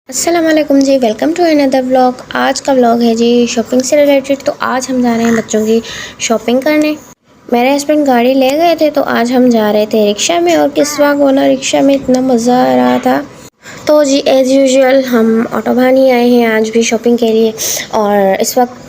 अस्सलाम वालेकुम जी, welcome to another vlog. आज का व्लॉग है जी शॉपिंग से रिलेटेड। तो आज हम जा रहे हैं बच्चों की शॉपिंग करने। मेरे हस्बैंड गाड़ी ले गए थे तो आज हम जा रहे थे रिक्शा में, और किस्वा को ना रिक्शा में इतना मज़ा आ रहा था। तो जी एज़ यूजुअल हम ऑटोबान ही आए हैं आज भी शॉपिंग के लिए। और इस वक्त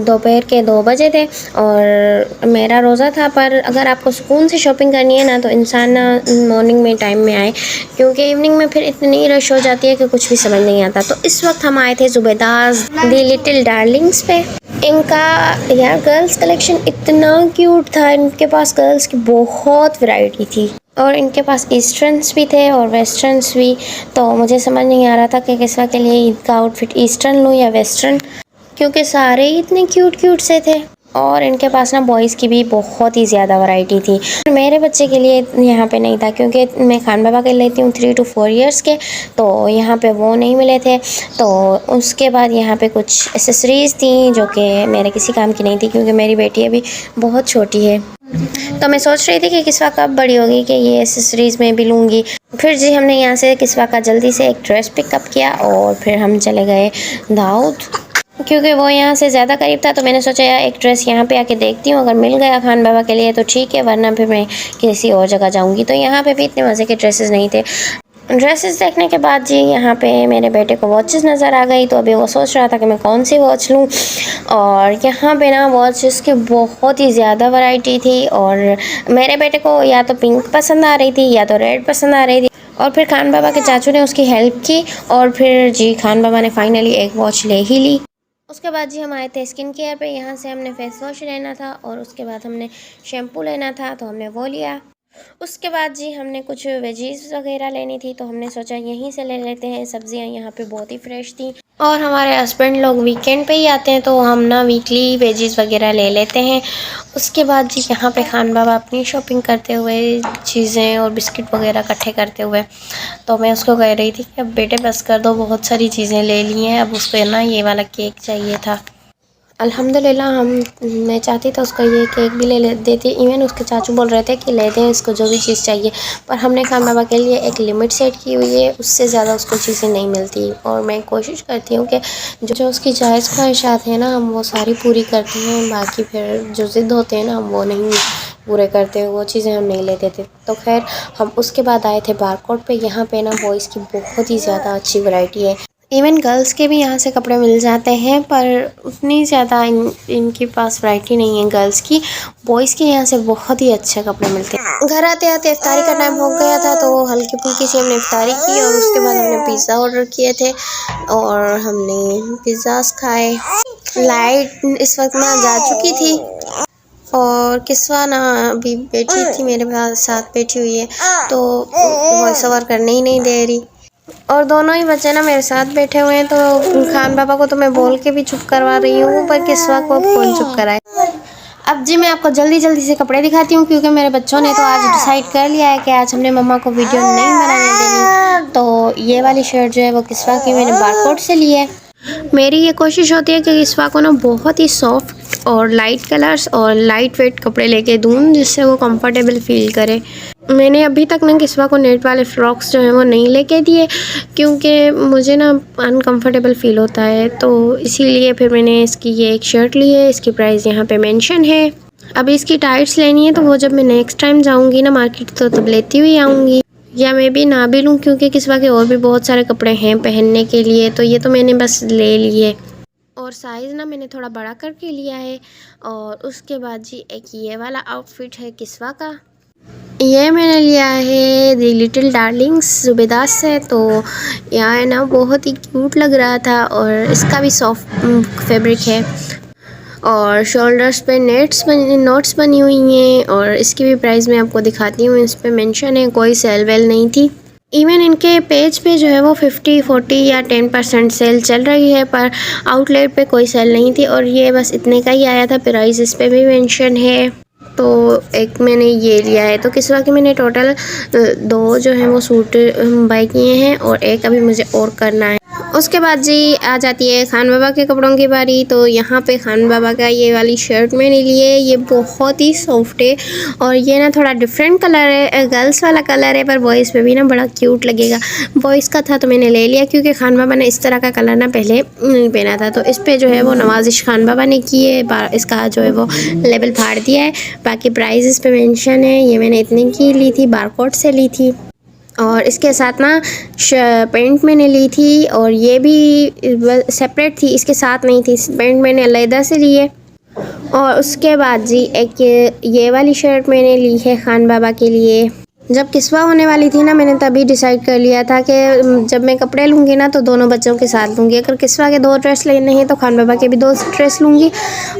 दोपहर के 2 बजे थे और मेरा रोज़ा था। पर अगर आपको सुकून से शॉपिंग करनी है ना तो इंसान ना मॉर्निंग में टाइम में आए, क्योंकि इवनिंग में फिर इतनी रश हो जाती है कि कुछ भी समझ नहीं आता। तो इस वक्त हम आए थे ज़ुबैदास दी लिटिल डार्लिंग्स पे। इनका यार गर्ल्स कलेक्शन इतना क्यूट था, इनके पास गर्ल्स की बहुत वैरायटी थी और इनके पास ईस्टर्न्स भी थे और वेस्टर्न्स भी। तो मुझे समझ नहीं आ रहा था कि किसवा के लिए ईद का आउटफिट ईस्टर्न लूँ या वेस्टर्न, क्योंकि सारे ही इतने क्यूट क्यूट से थे। और इनके पास ना बॉयज़ की भी बहुत ही ज़्यादा वैरायटी थी। मेरे बच्चे के लिए यहाँ पे नहीं था, क्योंकि मैं खान बाबा के लेती हूँ 3 to 4 इयर्स के, तो यहाँ पे वो नहीं मिले थे। तो उसके बाद यहाँ पे कुछ एसेसरीज़ थी जो कि मेरे किसी काम की नहीं थी, क्योंकि मेरी बेटी अभी बहुत छोटी है। तो मैं सोच रही थी कि किस्वा कब बड़ी होगी कि ये एसेसरीज़ में भी लूँगी। फिर जी हमने यहाँ से किस्वा का जल्दी से एक ड्रेस पिकअप किया और फिर हम चले गए दाऊद, क्योंकि वो यहाँ से ज़्यादा करीब था। तो मैंने सोचा यार एक ड्रेस यहाँ पे आके देखती हूँ, अगर मिल गया खान बाबा के लिए तो ठीक है, वरना फिर मैं किसी और जगह जाऊँगी। तो यहाँ पे भी इतने मज़े के ड्रेसेस नहीं थे। ड्रेसेस देखने के बाद जी यहाँ पे मेरे बेटे को वॉचेस नज़र आ गई, तो अभी वो सोच रहा था कि मैं कौन सी वॉच लूँ। और यहाँ पे ना वॉचेस की बहुत ही ज़्यादा वैरायटी थी, और मेरे बेटे को या तो पिंक पसंद आ रही थी या तो रेड पसंद आ रही थी। और फिर खान बाबा के चाचू ने उसकी हेल्प की और फिर जी खान बाबा ने फाइनली एक वॉच ले ही ली। उसके बाद जी हम आए थे स्किन केयर पे। यहाँ से हमने फेस वॉश लेना था और उसके बाद हमने शैम्पू लेना था, तो हमने वो लिया। उसके बाद जी हमने कुछ वेजीज वगैरह लेनी थी, तो हमने सोचा यहीं से ले लेते हैं। सब्जियां यहाँ पे बहुत ही फ्रेश थी, और हमारे हस्बैंड लोग वीकेंड पे ही आते हैं, तो हम ना वीकली वेजीज वगैरह ले लेते हैं। उसके बाद जी यहाँ पे खान बाबा अपनी शॉपिंग करते हुए चीज़ें और बिस्किट वगैरह इकट्ठे करते हुए, तो मैं उसको कह रही थी कि अब बेटे बस कर दो, बहुत सारी चीज़ें ले ली हैं, अब उसको ना ये वाला केक चाहिए था। अल्हम्दुलिल्लाह मैं चाहती तो उसको ये केक भी ले देती। इवन उसके चाचू बोल रहे थे कि ले दें इसको जो भी चीज़ चाहिए, पर हमने खान बाबा के लिए एक लिमिट सेट की हुई है, उससे ज़्यादा उसको चीज़ें नहीं मिलती। और मैं कोशिश करती हूँ कि जो उसकी जायज़ ख्वाहिशात हैं ना हम वो सारी पूरी करती हैं, बाकी फिर जो ज़िद होते हैं ना हम वो नहीं पूरे करते, वो चीज़ें हम नहीं लेते थे। तो खैर हम उसके बाद आए थे बारकोड पे। यहाँ पे ना बॉयज़ की बहुत ही ज़्यादा अच्छी वैरायटी है। इवन गर्ल्स के भी यहाँ से कपड़े मिल जाते हैं, पर उतनी ज़्यादा इनके पास वैरायटी नहीं है गर्ल्स की। बॉयज़ के यहाँ से बहुत ही अच्छे कपड़े मिलते हैं। घर आते आते इफ्तारी का टाइम हो गया था, तो हल्की फुल्की सी हमने इफ्तारी की और उसके बाद हमने पिज़्ज़ा ऑर्डर किए थे और हमने पिज़्ज़ास खाए। लाइट इस वक्त ना जा चुकी थी और किस्वा ना अभी बैठी थी मेरे साथ बैठी हुई है, तो वॉइस ओवर करने ही नहीं दे रही। और दोनों ही बच्चे ना मेरे साथ बैठे हुए हैं, तो खान बाबा को तो मैं बोल के भी चुप करवा रही हूँ, पर किस्वा को कौन चुप कराए। अब जी मैं आपको जल्दी जल्दी से कपड़े दिखाती हूँ, क्योंकि मेरे बच्चों ने तो आज डिसाइड कर लिया है कि आज हमने मम्मा को वीडियो नहीं बनाने देनी। तो ये वाली शर्ट जो है वो किस्वा की मैंने बारकोड से ली है। मेरी ये कोशिश होती है कि किस्वा को ना बहुत ही सॉफ्ट और लाइट कलर्स और लाइट वेट कपड़े लेके दूँ, जिससे वो कंफर्टेबल फील करे। मैंने अभी तक ना किस्वा को नेट वाले फ्रॉक्स जो हैं वो नहीं लेके दिए, क्योंकि मुझे ना अनकंफर्टेबल फ़ील होता है। तो इसीलिए फिर मैंने इसकी ये एक शर्ट ली है, इसकी प्राइस यहाँ पे मेंशन है। अभी इसकी टाइट्स लेनी है, तो वो जब मैं नेक्स्ट टाइम जाऊँगी ना मार्केट तो तब लेती हुई आऊँगी, या मैं भी ना भी लूँ, क्योंकि किस्वा के और भी बहुत सारे कपड़े हैं पहनने के लिए। तो ये तो मैंने बस ले लिए, और साइज़ ना मैंने थोड़ा बड़ा करके लिया है। और उसके बाद जी एक ये वाला आउटफिट है किस्वा का, ये मैंने लिया है दी लिटिल डार्लिंग्स ज़ुबैदास से। तो यहाँ ना बहुत ही क्यूट लग रहा था, और इसका भी सॉफ्ट फैब्रिक है और शोल्डर्स पे नोट्स बनी हुई हैं। और इसकी भी प्राइस मैं आपको दिखाती हूँ, इस पे मेंशन है, कोई सेल वेल नहीं थी। इवन इनके पेज पे जो है वो 50, 40 या 10% सेल चल रही है, पर आउटलेट पे कोई सेल नहीं थी। और ये बस इतने का ही आया था, प्राइस इस पे भी मेंशन है। तो एक मैंने ये लिया है। तो किस्वा के मैंने टोटल 2 जो हैं वो सूट बाई किए हैं, और एक अभी मुझे और करना है। उसके बाद जी आ जाती है खान बाबा के कपड़ों की बारी। तो यहाँ पे खान बाबा का ये वाली शर्ट मैंने ली है, ये बहुत ही सॉफ्ट है और ये ना थोड़ा डिफरेंट कलर है, गर्ल्स वाला कलर है, पर बॉयज़ पे भी ना बड़ा क्यूट लगेगा। बॉयज़ का था तो मैंने ले लिया क्योंकि खान बाबा ने इस तरह का कलर ना पहले नहीं पहना था। तो इस पर जो है वो नवाजिश खान बाबा ने की है, इसका जो है वो लेबल फाड़ दिया है। बाकी प्राइस इस पर मेंशन है। ये मैंने इतने की ली थी, बारकोड से ली थी। और इसके साथ ना पेंट मैंने ली थी और ये भी सेपरेट थी, इसके साथ नहीं थी। पेंट मैंने अलग से ली है। और उसके बाद जी एक ये वाली शर्ट मैंने ली है खान बाबा के लिए। जब किस्वा होने वाली थी ना, मैंने तभी डिसाइड कर लिया था कि जब मैं कपड़े लूँगी ना तो दोनों बच्चों के साथ लूँगी। अगर किस्वा के 2 ड्रेस लेने हैं तो खान बाबा के भी 2 ड्रेस लूँगी,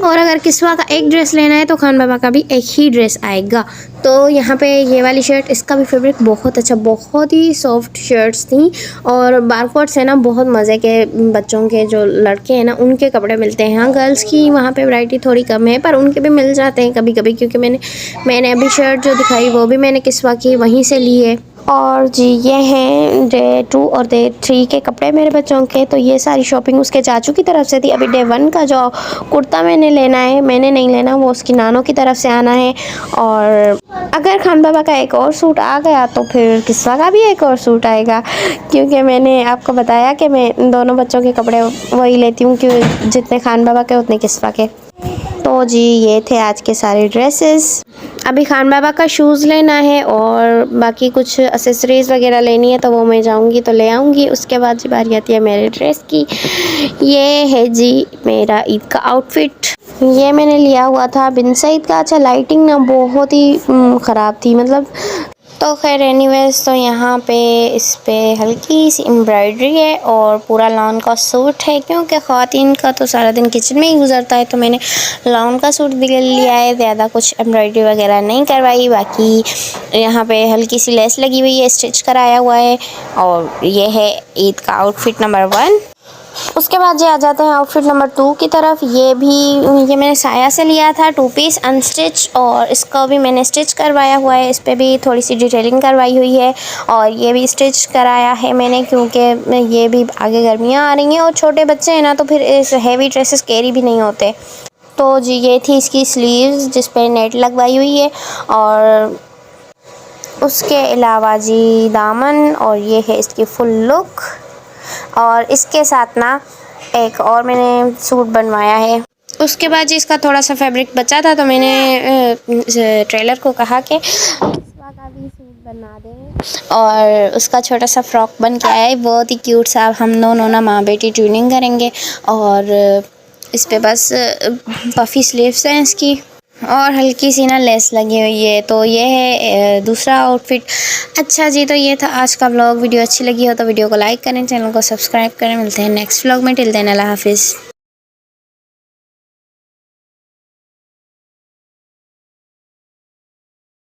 और अगर किस्वा का 1 ड्रेस लेना है तो खान बाबा का भी 1 ही ड्रेस आएगा। तो यहाँ पे ये वाली शर्ट, इसका भी फैब्रिक बहुत अच्छा, बहुत ही सॉफ्ट शर्ट्स थी। और बारकोड से ना बहुत मज़े के बच्चों के जो लड़के हैं ना उनके कपड़े मिलते हैं। हाँ, गर्ल्स की वहाँ पे वैरायटी थोड़ी कम है, पर उनके भी मिल जाते हैं कभी कभी, क्योंकि मैंने अभी शर्ट जो दिखाई वो भी मैंने किस्वा की वहीं से ली है। और जी ये हैं डे 2 और डे 3 के कपड़े मेरे बच्चों के। तो ये सारी शॉपिंग उसके चाचू की तरफ से थी। अभी डे 1 का जो कुर्ता मैंने लेना है, मैंने नहीं लेना, वो उसकी नानों की तरफ से आना है। और अगर खान बाबा का एक और सूट आ गया तो फिर किस्वा का भी एक और सूट आएगा, क्योंकि मैंने आपको बताया कि मैं दोनों बच्चों के कपड़े वही लेती हूँ कि जितने खान बाबा के उतने किस्वा के। तो जी ये थे आज के सारे ड्रेसेस। अभी खान बाबा का शूज़ लेना है और बाकी कुछ एसेसरीज़ वगैरह लेनी है, तो वो मैं जाऊंगी तो ले आऊँगी। उसके बाद जी बारी आती है मेरे ड्रेस की। ये है जी मेरा ईद का आउटफिट। ये मैंने लिया हुआ था बिन सईद का। अच्छा, लाइटिंग ना बहुत ही ख़राब थी, मतलब। तो खैर एनीवेज, तो यहाँ पे इस पे हल्की सी एम्ब्रॉयडरी है और पूरा लॉन का सूट है, क्योंकि ख़वातीन का तो सारा दिन किचन में ही गुजरता है। तो मैंने लॉन का सूट भी ले लिया है, ज़्यादा कुछ एम्ब्रॉयडरी वगैरह नहीं करवाई। बाकी यहाँ पे हल्की सी लेस लगी हुई है, स्टिच कराया हुआ है। और ये है ईद का आउटफिट नंबर 1। उसके बाद जो आ जाते हैं आउटफिट नंबर 2 की तरफ। ये मैंने साया से लिया था, 2 पीस अनस्टिच, और इसको भी मैंने स्टिच करवाया हुआ है। इस पर भी थोड़ी सी डिटेलिंग करवाई हुई है और ये भी स्टिच कराया है मैंने, क्योंकि ये भी आगे गर्मियाँ आ रही हैं और छोटे बच्चे हैं ना, तो फिर इस हैवी ड्रेसेस कैरी भी नहीं होते। तो जी ये थी इसकी स्लीव्स जिस पर नेट लगवाई हुई है, और उसके अलावा जी दामन, और ये है इसकी फुल लुक। और इसके साथ ना एक और मैंने सूट बनवाया है। उसके बाद जी इसका थोड़ा सा फैब्रिक बचा था, तो मैंने ट्रेलर को कहा कि किस्वा का भी सूट बना दे, और उसका छोटा सा फ्रॉक बन के आया है, बहुत ही क्यूट सा। हम दोनों ना माँ बेटी ट्यूनिंग करेंगे, और इस पे बस पफ़ी स्लीव्स हैं इसकी, और हल्की सी ना लेस लगी हुई है। तो ये है दूसरा आउटफिट। अच्छा जी, तो ये था आज का व्लॉग। वीडियो अच्छी लगी हो तो वीडियो को लाइक करें, चैनल को सब्सक्राइब करें। मिलते हैं नेक्स्ट व्लॉग में। टिल देन अल्लाह हाफिज़।